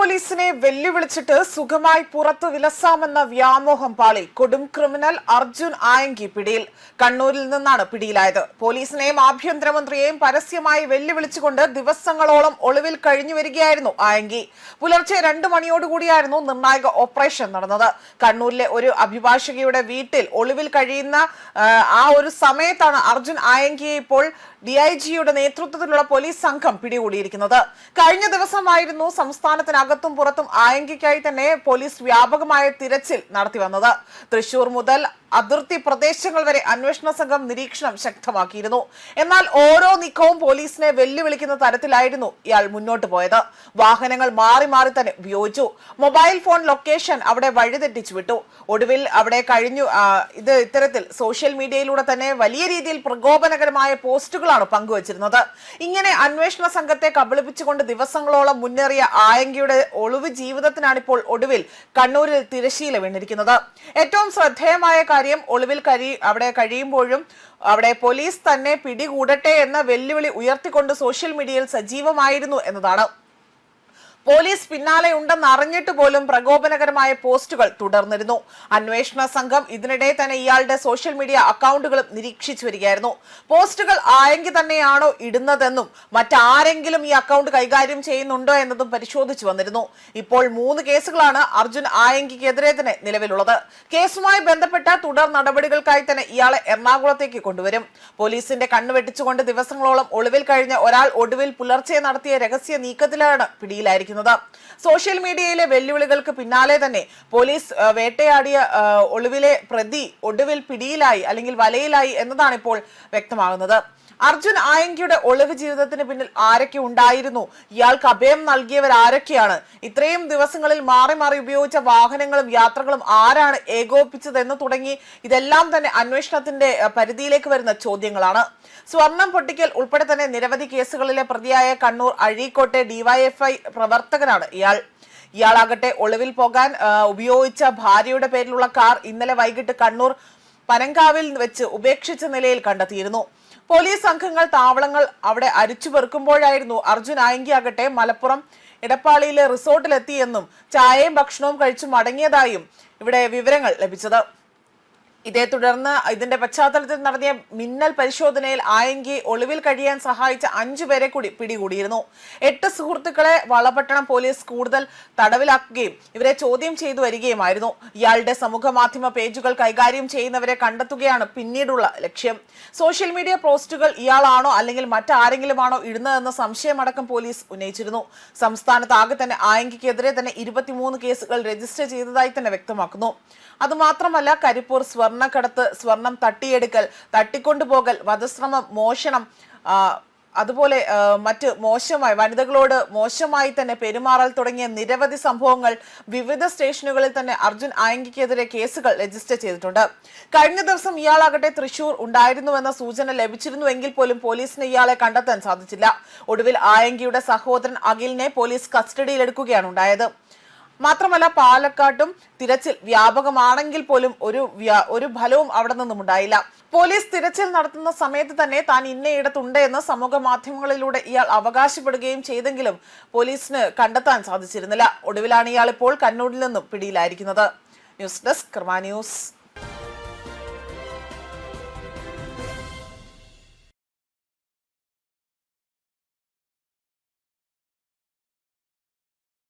പോലീസിനെ വെല്ലുവിളിച്ചിട്ട് സുഖമായി പുറത്തു വിലസാമെന്ന വ്യാമോഹം പാളി കൊടും ക്രിമിനൽ അർജുൻ ആയങ്കി പിടിയിൽ. കണ്ണൂരിൽ നിന്നാണ് പിടിയിലായത്. പോലീസിനെയും ആഭ്യന്തരമന്ത്രിയെയും പരസ്യമായി വെല്ലുവിളിച്ചുകൊണ്ട് ദിവസങ്ങളോളം ഒളിവിൽ കഴിഞ്ഞു വരികയായിരുന്നു ആയങ്കി. പുലർച്ചെ 2 മണിയോടുകൂടിയായിരുന്നു നിർണായക ഓപ്പറേഷൻ നടന്നത്. കണ്ണൂരിലെ ഒരു അഭിഭാഷകയുടെ വീട്ടിൽ ഒളിവിൽ കഴിയുന്ന ആ ഒരു സമയത്താണ് അർജുൻ ആയങ്കിയെ ഇപ്പോൾ ഡിഐജിയുടെ നേതൃത്വത്തിലുള്ള പോലീസ് സംഘം പിടികൂടിയിരിക്കുന്നത്. കഴിഞ്ഞ ദിവസമായിരുന്നു സംസ്ഥാനത്തിനകത്തും പുറത്തും ആയങ്കിക്കായി തന്നെ പോലീസ് വ്യാപകമായ തിരച്ചിൽ നടത്തി വന്നത്. തൃശൂർ മുതൽ അതിർത്തി പ്രദേശങ്ങൾ വരെ അന്വേഷണ സംഘം നിരീക്ഷണം ശക്തമാക്കിയിരുന്നു. എന്നാൽ ഓരോ നീക്കവും പോലീസിനെ വെല്ലുവിളിക്കുന്ന തരത്തിലായിരുന്നു ഇയാൾ മുന്നോട്ട് പോയത്. വാഹനങ്ങൾ മാറി മാറി തന്നെ ഉപയോഗിച്ചു. മൊബൈൽ ഫോൺ ലൊക്കേഷൻ അവിടെ വഴിതെറ്റിച്ചു വിട്ടു. ഒടുവിൽ അവിടെ ഇത്തരത്തിൽ സോഷ്യൽ മീഡിയയിലൂടെ തന്നെ വലിയ രീതിയിൽ പ്രകോപനകരമായ പോസ്റ്റുകളാണ് പങ്കുവച്ചിരുന്നത്. ഇങ്ങനെ അന്വേഷണ സംഘത്തെ കബളിപ്പിച്ചുകൊണ്ട് ദിവസങ്ങളോളം മുന്നേറിയ ആയങ്കിയുടെ ഒളിവ് ജീവിതത്തിനാണ് ഇപ്പോൾ ഒടുവിൽ കണ്ണൂരിൽ തിരശീല വീണിരിക്കുന്നത്. ഏറ്റവും ശ്രദ്ധേയമായ ഒളിവിൽ അവിടെ കഴിയുമ്പോഴും അവിടെ പോലീസ് തന്നെ പിടികൂടട്ടെ എന്ന വെല്ലുവിളി ഉയർത്തിക്കൊണ്ട് സോഷ്യൽ മീഡിയയിൽ സജീവമായിരുന്നു എന്നതാണ്. പോലീസ് പിന്നാലെ ഉണ്ടെന്ന് അറിഞ്ഞിട്ട് പോലും പ്രകോപനകരമായ പോസ്റ്റുകൾ തുടർന്നിരുന്നു. അന്വേഷണ സംഘം ഇതിനിടെ തന്നെ ഇയാളുടെ സോഷ്യൽ മീഡിയ അക്കൗണ്ടുകളും നിരീക്ഷിച്ചു വരികയായിരുന്നു. പോസ്റ്റുകൾ ആയങ്കി തന്നെയാണോ ഇടുന്നതെന്നും മറ്റാരെങ്കിലും ഈ അക്കൗണ്ട് കൈകാര്യം ചെയ്യുന്നുണ്ടോ എന്നതും പരിശോധിച്ചു വന്നിരുന്നു. ഇപ്പോൾ 3 കേസുകളാണ് അർജുൻ ആയങ്കിക്കെതിരെ തന്നെ നിലവിലുള്ളത്. കേസുമായി ബന്ധപ്പെട്ട തുടർ നടപടികൾക്കായി തന്നെ ഇയാളെ എറണാകുളത്തേക്ക് കൊണ്ടുവരും. പോലീസിന്റെ കണ്ണുവെട്ടിച്ചുകൊണ്ട് ദിവസങ്ങളോളം ഒളിവിൽ കഴിഞ്ഞ ഒരാൾ ഒടുവിൽ പുലർച്ചെ നടത്തിയ രഹസ്യ നീക്കത്തിലാണ് പിടിയിലായിരിക്കുന്നത്. സോഷ്യൽ മീഡിയയിലെ വെല്ലുവിളികൾക്ക് പിന്നാലെ തന്നെ പോലീസ് വേട്ടയാടിയ ഒളിവിലെ പ്രതി ഒടുവിൽ പിടിയിലായി അല്ലെങ്കിൽ വലയിലായി എന്നതാണ് ഇപ്പോൾ വ്യക്തമാകുന്നത്. അർജുൻ ആയങ്കിയുടെ ഒളിവ് ജീവിതത്തിന് പിന്നിൽ ആരൊക്കെ ഉണ്ടായിരുന്നു? ഇയാൾക്ക് അഭയം നൽകിയവർ ആരൊക്കെയാണ്? ഇത്രയും ദിവസങ്ങളിൽ മാറി മാറി ഉപയോഗിച്ച വാഹനങ്ങളും യാത്രകളും ആരാണ് ഏകോപിപ്പിച്ചതെന്ന് തുടങ്ങി ഇതെല്ലാം തന്നെ അന്വേഷണത്തിന്റെ പരിധിയിലേക്ക് വരുന്ന ചോദ്യങ്ങളാണ്. സ്വർണം പൊട്ടിക്കൽ ഉൾപ്പെടെ തന്നെ നിരവധി കേസുകളിലെ പ്രതിയായ കണ്ണൂർ അഴീക്കോട്ടെ ഡിവൈഎഫ്ഐ പ്രവർത്തകനാണ് ഇയാളാകട്ടെ ഒളിവിൽ പോകാൻ ഉപയോഗിച്ച ഭാര്യയുടെ പേരിലുള്ള കാർ ഇന്നലെ വൈകിട്ട് കണ്ണൂർ പനങ്കാവിൽ വെച്ച് ഉപേക്ഷിച്ച നിലയിൽ കണ്ടെത്തിയിരുന്നു. പോലീസ് സംഘങ്ങൾ താവളങ്ങൾ അവിടെ അരിച്ചു പെറുക്കുമ്പോഴായിരുന്നു അർജുൻ ആയങ്കി ആകട്ടെ മലപ്പുറം ഇടപ്പാളിയിലെ റിസോർട്ടിലെത്തിയെന്നും ചായയും ഭക്ഷണവും കഴിച്ചു മടങ്ങിയതായും ഇവിടെ വിവരങ്ങൾ ലഭിച്ചത്. ഇതേ തുടർന്ന് ഇതിന്റെ പശ്ചാത്തലത്തിൽ നടത്തിയ മിന്നൽ പരിശോധനയിൽ ആയങ്കി ഒളിവിൽ കഴിയാൻ സഹായിച്ച 5 പേരെ കൂടി പിടികൂടിയിരുന്നു. 8 സുഹൃത്തുക്കളെ വളപട്ടണം പോലീസ് കൂടുതൽ തടവിലാക്കുകയും ഇവരെ ചോദ്യം ചെയ്തു വരികയുമായിരുന്നു. ഇയാളുടെ സമൂഹ മാധ്യമ പേജുകൾ കൈകാര്യം ചെയ്യുന്നവരെ കണ്ടെത്തുകയാണ് പിന്നീടുള്ള ലക്ഷ്യം. സോഷ്യൽ മീഡിയ പോസ്റ്റുകൾ ഇയാളാണോ അല്ലെങ്കിൽ മറ്റാരെങ്കിലും ആണോ ഇടുന്നതെന്ന സംശയമടക്കം പോലീസ് ഉന്നയിച്ചിരുന്നു. സംസ്ഥാനത്ത് ആകെ തന്നെ ആയങ്കിക്കെതിരെ തന്നെ 23 കേസുകൾ രജിസ്റ്റർ ചെയ്തതായി തന്നെ വ്യക്തമാക്കുന്നു. അതുമാത്രമല്ല കരിപ്പൂർ സ്വർണ്ണക്കടത്ത്, സ്വർണം തട്ടിയെടുക്കൽ, തട്ടിക്കൊണ്ടുപോകൽ, വധശ്രമം, മോഷണം, അതുപോലെ മറ്റ് വനിതകളോട് മോശമായി തന്നെ പെരുമാറൽ തുടങ്ങിയ നിരവധി സംഭവങ്ങൾ വിവിധ സ്റ്റേഷനുകളിൽ തന്നെ അർജുൻ ആയങ്കിക്കെതിരെ കേസുകൾ രജിസ്റ്റർ ചെയ്തിട്ടുണ്ട്. കഴിഞ്ഞ ദിവസം ഇയാളാകട്ടെ തൃശൂർ ഉണ്ടായിരുന്നുവെന്ന സൂചന ലഭിച്ചിരുന്നുവെങ്കിൽ പോലും പോലീസിന് ഇയാളെ കണ്ടെത്താൻ സാധിച്ചില്ല. ഒടുവിൽ ആയങ്കിയുടെ സഹോദരൻ അഖിലിനെ പോലീസ് കസ്റ്റഡിയിലെടുക്കുകയാണ് ഉണ്ടായത്. മാത്രമല്ല പാലക്കാട്ടും തിരച്ചിൽ വ്യാപകമാണെങ്കിൽ പോലും ഒരു ഫലവും അവിടെ നിന്നും ഉണ്ടായില്ല. പോലീസ് തിരച്ചിൽ നടത്തുന്ന സമയത്ത് തന്നെ താൻ ഇന്നയിടത്തുണ്ട് എന്ന് സമൂഹ മാധ്യമങ്ങളിലൂടെ ഇയാൾ അവകാശപ്പെടുകയും ചെയ്തെങ്കിലും പോലീസിന് കണ്ടെത്താൻ സാധിച്ചിരുന്നില്ല. ഒടുവിലാണ് ഇയാൾ ഇപ്പോൾ കണ്ണൂരിൽ നിന്നും പിടിയിലായിരിക്കുന്നത്. ന്യൂസ് ഡെസ്ക് കർമ്മ ന്യൂസ്.